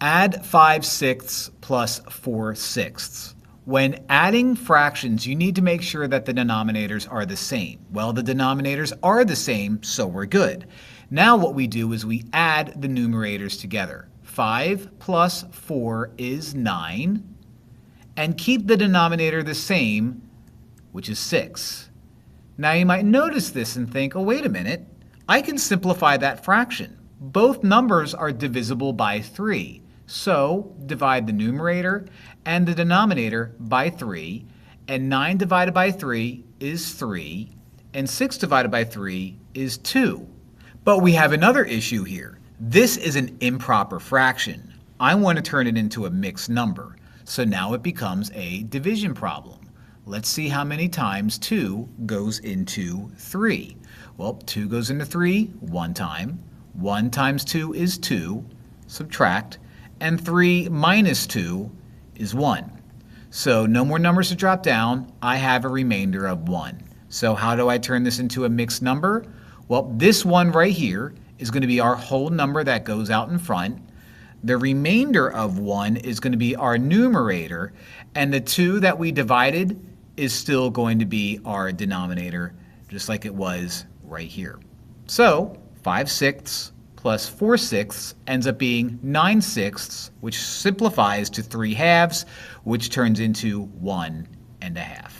Add 5/6 plus 4/6. When adding fractions, you need to make sure that the denominators are the same. Well, the denominators are the same, so we're good. Now what we do is we add the numerators together. 5 plus 4 is 9. And keep the denominator the same, which is 6. Now you might notice this and think, oh, wait a minute. I can simplify that fraction. Both numbers are divisible by 3. So divide the numerator and the denominator by 3. And 9 divided by 3 is 3. And 6 divided by 3 is 2. But we have another issue here. This is an improper fraction. I want to turn it into a mixed number. So now it becomes a division problem. Let's see how many times 2 goes into 3. Well, 2 goes into 3 one time. 1 times 2 is 2. Subtract. And 3 minus 2 is 1. So no more numbers to drop down. I have a remainder of 1. So how do I turn this into a mixed number? Well, this one right here is going to be our whole number that goes out in front. The remainder of 1 is going to be our numerator. And the 2 that we divided is still going to be our denominator, just like it was right here. So 5/6 plus 4/6 ends up being 9/6, which simplifies to 3/2, which turns into 1 1/2.